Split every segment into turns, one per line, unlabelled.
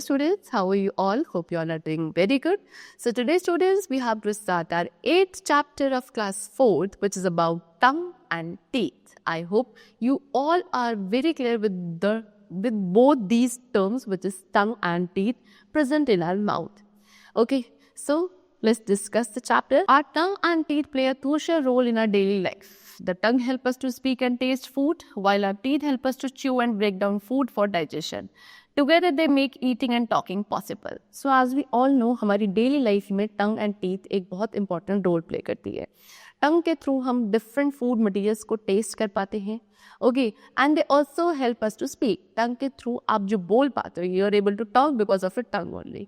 students, how are you all? Hope you all are doing very good. So today students, we have to start our 8th chapter of class 4th, which is about tongue and teeth. I hope you all are very clear with both these terms, which is tongue and teeth, present in our mouth. Okay, so let's discuss the chapter. Our tongue and teeth play a crucial role in our daily life. The tongue helps us to speak and taste food, while our teeth help us to chew and break down food for digestion. Together they make eating and talking possible. So as we all know, हमारी daily life में tongue and teeth एक बहुत important role play करती है. Tongue के through हम different food materials को taste कर पाते हैं. Okay, and they also help us to speak. Tongue के through आप जो बोल पाते हो, you are able to talk because of your tongue only.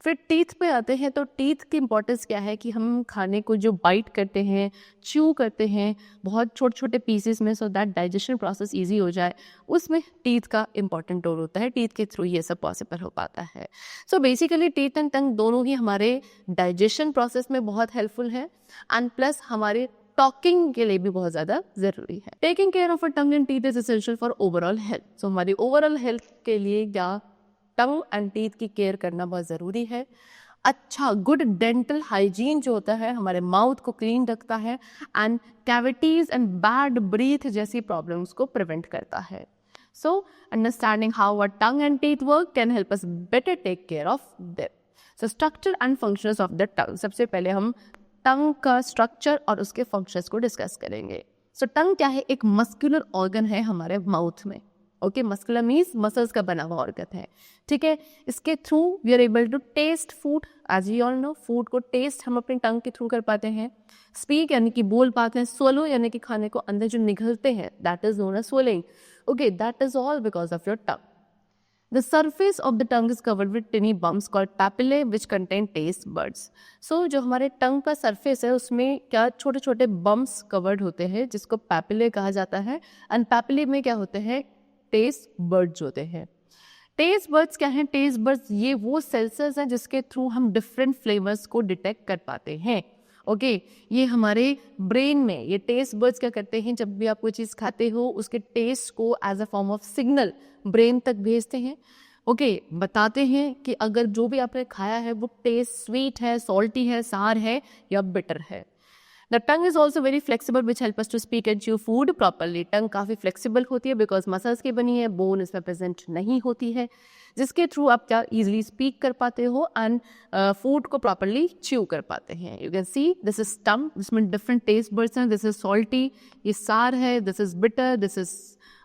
फिर टीथ पे आते हैं तो टीथ की इंपॉर्टेंस क्या है कि हम खाने को जो बाइट करते हैं, च्यू करते हैं बहुत छोटे छोटे पीसेस में, so that digestion process easy हो जाए, उसमें टीथ का इंपॉर्टेंट रोल होता है. टीथ के थ्रू ये सब पॉसिबल हो पाता है. So basically teeth and tongue दोनों ही हमारे डाइजेशन प्रोसेस में बहुत हेल्पफुल है एंड प्लस हमारे टॉकिंग के लिए भी बहुत ज़्यादा ज़रूरी है. Taking care of a tongue and teeth is essential for overall health. So हमारी ओवरऑल हेल्थ के लिए क्या टंग एंड टीथ की केयर करना बहुत ज़रूरी है. अच्छा गुड डेंटल हाइजीन जो होता है हमारे माउथ को क्लीन रखता है and cavities and bad breath जैसी प्रॉब्लम्स को प्रिवेंट करता है. So understanding how a tongue and teeth work can help us better take care of them. So structure and functions of the tongue. सबसे पहले हम टंग का स्ट्रक्चर और उसके फंक्शंस को डिस्कस करेंगे. सो टंग क्या है? एक मस्कुलर ऑर्गन है हमारे माउथ में. ओके, मस्कुलर मीन्स मसल्स का बना हुआ ऑर्गन है. ठीक है, इसके through we are able to taste food. As you all know, food को टेस्ट हम अपनी टंग के थ्रू कर पाते हैं. स्पीक यानी कि बोल पाते हैं. स्वलो यानी कि खाने को अंदर जो निगलते हैं, that is known as swallowing. Okay, that is all because of your tongue. The surface of the tongue is covered with tiny bumps called papillae which contain taste buds. So जो हमारे टंग का सरफेस है उसमें क्या छोटे छोटे bumps covered होते हैं जिसको पैपिले कहा जाता है. एंड पैपिले में क्या होते हैं? टेस्ट बर्ड्स होते हैं. टेस्ट बर्ड्स क्या हैं? टेस्ट बर्ड्स ये वो सेंसर्स हैं जिसके थ्रू हम डिफरेंट फ्लेवर्स को डिटेक्ट कर पाते हैं. ओके, ये हमारे ब्रेन में ये टेस्ट बर्ड्स क्या करते हैं, जब भी आप कोई चीज़ खाते हो उसके टेस्ट को as a form of signal brain तक भेजते हैं. ओके, बताते हैं कि अगर जो भी आपने खाया है वो टेस्ट स्वीट है, सॉल्टी है, सार है या बिटर है. The tongue is also very flexible which help us to speak and chew food properly. Tongue काफ़ी फ्लेक्सिबल होती है बिकॉज मसल्स की बनी है, बोन इसमें प्रेजेंट नहीं होती है, जिसके थ्रू आप क्या ईजिली स्पीक कर पाते हो एंड फूड को प्रॉपरली च्यू कर पाते हैं. You can see this is tongue, जिसमें डिफरेंट टेस्ट बर्ड्स हैं. दिस इज सॉल्टी, ये सार है. This is bitter, this is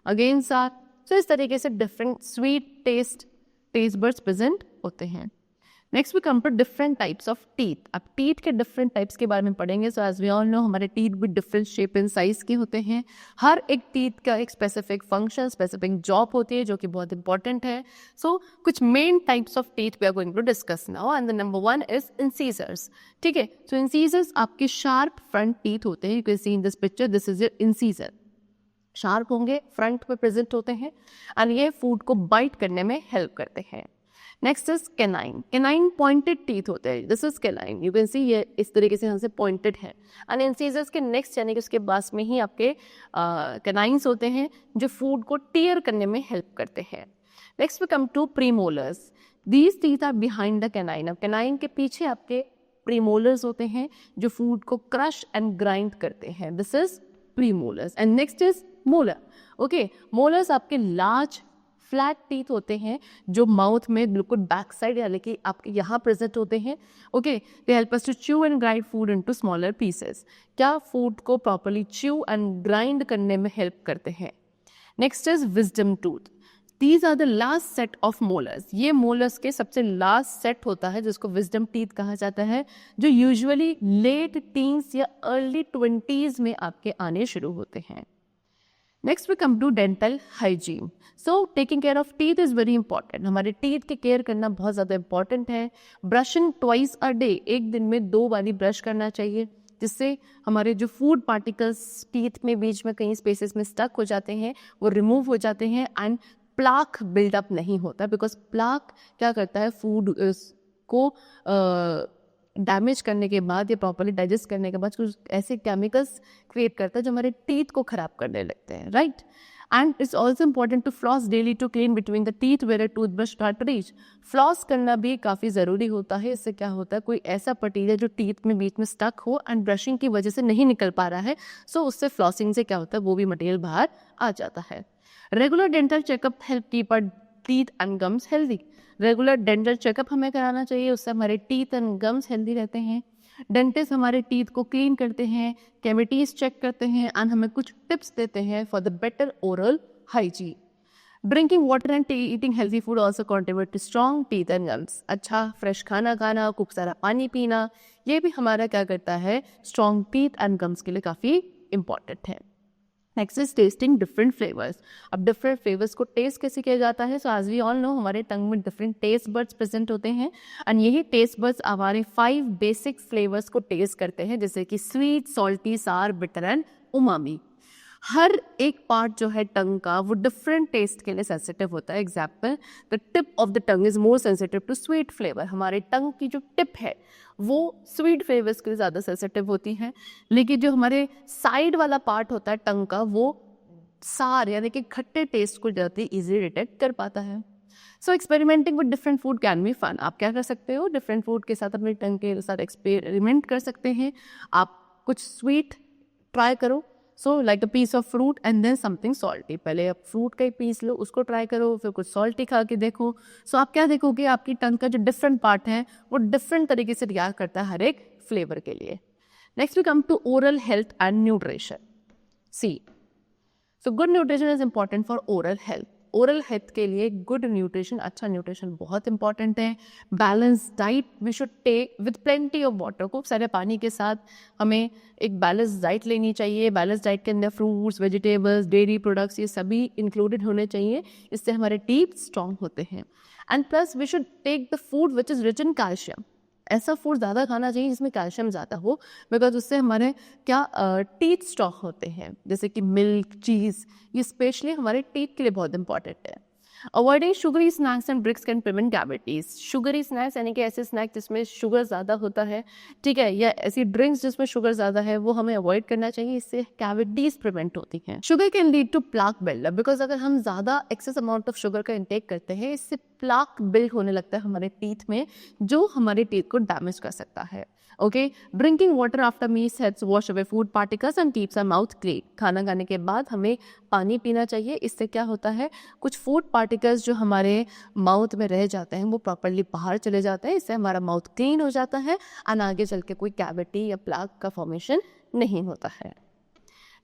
again sour. So इस तरीके से different sweet taste buds present होते हैं. Next we come to different types of teeth. अब टीथ के डिफरेंट टाइप्स के बारे में पढ़ेंगे. So as we all know हमारे टीथ भी डिफरेंट शेप एंड साइज के होते हैं. हर एक टीथ का एक स्पेसिफिक फंक्शन, स्पेसिफिक जॉब होती है जो कि बहुत इंपॉर्टेंट है. सो कुछ main types of teeth we are going to discuss now and the number 1 is incisors. ठीक है, सो इंसीजर्स आपके शार्प फ्रंट टीथ होते हैं. You can see in this picture, this is your incisor. Sharp होंगे, front में present होते हैं and ये फूड को बाइट करने में हेल्प करते हैं. Next is canine. Canine pointed teeth होते हैं. This is canine. You can सी ये इस तरीके से यहाँ से पॉइंटेड है. एंड इंसीजर्स के नेक्स्ट यानी कि उसके पास में ही आपके कैनाइन्स होते हैं जो फूड को टीयर करने में हेल्प करते हैं. Next we come to premolars. These teeth are behind the canine. अब कैनाइन के पीछे आपके प्रीमोलर्स होते हैं जो फूड को क्रश एंड ग्राइंड करते हैं. This is premolars. And next is molar. Okay, molars आपके लार्ज फ्लैट टीथ होते हैं जो माउथ में बिल्कुल बैक साइड यानी कि आपके यहाँ प्रेजेंट होते हैं. Okay, they help us to chew and grind food into smaller pieces. क्या फूड को प्रॉपर्ली च्यू एंड ग्राइंड करने में हेल्प करते हैं. Next is wisdom tooth. These are the last set of molars. ये मोलर्स के सबसे लास्ट सेट होता है जिसको विजडम टीथ कहा जाता है, जो यूजुअली लेट टीन्स या अर्ली 20s में आपके आने शुरू होते हैं. Next we come to dental hygiene. So taking care of teeth is very important. हमारे टीथ की केयर करना बहुत ज़्यादा इंपॉर्टेंट है. ब्रशिंग ट्वाइस अ डे, एक दिन में 2 बारी ब्रश करना चाहिए, जिससे हमारे जो फूड पार्टिकल्स टीथ में बीच में कहीं स्पेसेस में स्टक हो जाते हैं वो रिमूव हो जाते हैं एंड प्लाक बिल्डअप नहीं होता. बिकॉज प्लाक क्या करता है, फूड को डैमेज करने के बाद या प्रॉपर्ली डाइजेस्ट करने के बाद कुछ ऐसे केमिकल्स क्रिएट करता है जो हमारे टीथ को ख़राब करने लगते हैं. Right. And it's also important to floss daily to clean between the teeth where a toothbrush can't reach. Floss करना भी काफ़ी ज़रूरी होता है. इससे क्या होता है, कोई ऐसा पटीला जो टीथ में बीच में स्टक हो एंड ब्रशिंग की वजह से नहीं निकल पा रहा है, सो उससे फ्लॉसिंग से क्या होता है, वो भी मटेरियल बाहर आ जाता है. Regular dental checkup help keep our teeth and gums healthy. Regular dental checkup हमें कराना चाहिए, उससे हमारे टीथ एंड गम्स हेल्दी रहते हैं. डेंटिस्ट हमारे टीथ को क्लीन करते हैं, कैविटीज चेक करते हैं एंड हमें कुछ टिप्स देते हैं for the better oral hygiene. Drinking water and eating healthy food also contribute to strong teeth and gums. अच्छा फ्रेश खाना खाना, खूब सारा पानी पीना, ये भी हमारा क्या करता है, स्ट्रॉन्ग टीथ एंड गम्स के लिए काफ़ी इंपॉर्टेंट है. Next is testing different flavours. अब डिफरेंट फ्लेवर्स को टेस्ट कैसे किया जाता है, so as we all know हमारे टंग में डिफरेंट टेस्ट बर्ड्स प्रेजेंट होते हैं एंड यही टेस्ट बर्ड्स हमारे 5 बेसिक फ्लेवर्स को टेस्ट करते हैं, जैसे कि स्वीट, सॉल्टी, सार, बिटर एंड उमामी. हर एक पार्ट जो है टंग का वो डिफरेंट टेस्ट के लिए सेंसिटिव होता है. Example, the tip of the tongue is more sensitive to sweet flavour. हमारे टंग की जो टिप है वो स्वीट फ्लेवर्स के लिए ज़्यादा सेंसिटिव होती है, लेकिन जो हमारे साइड वाला पार्ट होता है टंग का वो सार यानी कि खट्टे टेस्ट को ज़्यादा इजीली डिटेक्ट कर पाता है. So experimenting with different food can be fun. आप क्या कर सकते हो, डिफरेंट फूड के साथ अपने टंग के साथ एक्सपेरिमेंट कर सकते हैं. आप कुछ स्वीट ट्राई करो, so like a piece of fruit and then something salty. पहले आप फ्रूट का एक पीस लो, उसको ट्राई करो, फिर कुछ सॉल्टी खा के देखो. सो आप क्या देखोगे, आपकी टंग का जो डिफरेंट पार्ट है वो डिफरेंट तरीके से रिएक्ट करता है हर एक फ्लेवर के लिए. Next we come to oral health and nutrition. See, so good nutrition is important for oral health. Oral health के लिए गुड न्यूट्रिशन, अच्छा न्यूट्रिशन बहुत इंपॉर्टेंट है. Balance diet we should take with plenty of water. खूब सारे पानी के साथ हमें एक बैलेंस डाइट लेनी चाहिए. बैलेंस डाइट के अंदर फ्रूट्स, वेजिटेबल्स, डेयरी प्रोडक्ट्स ये सभी इंक्लूडेड होने चाहिए. इससे हमारे टीथ स्ट्रॉन्ग होते हैं. And plus we should take the food which is rich in calcium. ऐसा फूड ज़्यादा खाना चाहिए जिसमें कैल्शियम ज़्यादा हो, बिकॉज उससे हमारे क्या टीथ स्ट्रॉन्ग होते हैं. जैसे कि मिल्क, चीज़, ये स्पेशली हमारे टीथ के लिए बहुत इंपॉर्टेंट है. Avoiding sugary snacks and drinks can prevent cavities. Sugary snacks यानी कि ऐसे स्नैक्स जिसमें शुगर ज़्यादा होता है, ठीक है, या ऐसी ड्रिंक्स जिसमें शुगर ज़्यादा है, वो हमें अवॉइड करना चाहिए. इससे कैविटीज प्रिवेंट होती हैं. Sugar can lead to plaque buildup, because अगर हम ज़्यादा एक्सेस अमाउंट ऑफ शुगर का इंटेक करते हैं, इससे प्लाक बिल्ड होने लगता है हमारे टीथ में, जो हमारे टीथ को डैमेज कर सकता है. Okay, drinking water after meals helps wash away food particles and keeps our mouth clean. खाना खाने के बाद हमें पानी पीना चाहिए. इससे क्या होता है, कुछ फूड पार्टिकल्स जो हमारे माउथ में रह जाते हैं वो प्रॉपर्ली बाहर चले जाते हैं. इससे हमारा माउथ क्लीन हो जाता है और आगे चल के कोई कैविटी या प्लाक का फॉर्मेशन नहीं होता है.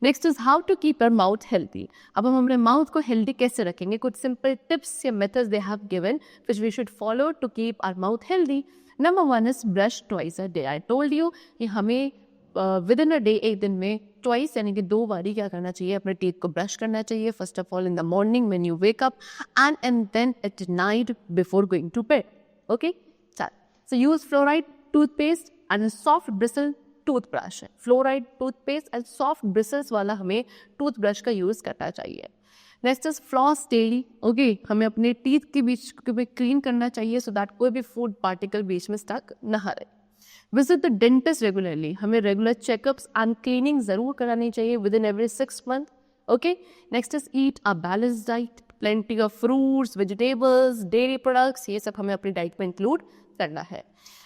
Next is how to keep our mouth healthy. अब हम अपने माउथ को हेल्दी कैसे रखेंगे, कुछ सिंपल टिप्स या methods they have given which we should follow to keep our mouth healthy. Number 1 is brush twice a day. I told you कि हमें विद इन अ डे, एक दिन में ट्वाइस यानी कि 2 बारी क्या करना चाहिए, अपने टीथ को ब्रश करना चाहिए. First of all in the morning when you wake up and then at night before going to bed. Okay, चल, so use fluoride toothpaste and soft bristle toothbrush. Fluoride toothpaste and soft bristles वाला हमें toothbrush का use करना चाहिए. Next is floss daily. Okay, हमें अपने teeth के बीच में क्लीन करना चाहिए सो दैट कोई भी फूड पार्टिकल बीच में स्टक न रहे. Visit the dentist regularly. हमें रेगुलर चेकअप्स एंड क्लीनिंग जरूर करानी चाहिए with in every 6 month. Okay, next is eat a balance diet. Plenty of fruits, vegetables, dairy products, ये सब हमें अपनी डाइट में इंक्लूड करना है.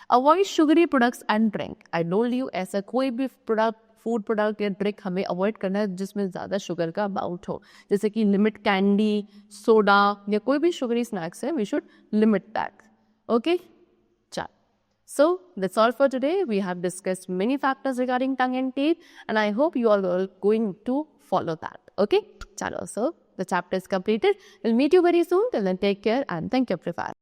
Avoid sugary products and drink. I told you, ऐसा कोई भी प्रोडक्ट, फूड प्रोडक्ट या ड्रिंक हमें अवॉइड करना है जिसमें ज़्यादा शुगर का अमाउंट हो. जैसे कि लिमिट कैंडी, सोडा या कोई भी शुगरी स्नैक्स है, we should limit that. Okay, चल. So that's all for today. We have discussed many factors regarding tongue and teeth, and I hope you all are going to follow that. Okay, chalo. So the chapter is completed. We'll meet you very soon. Till then, take care and thank you, everyone.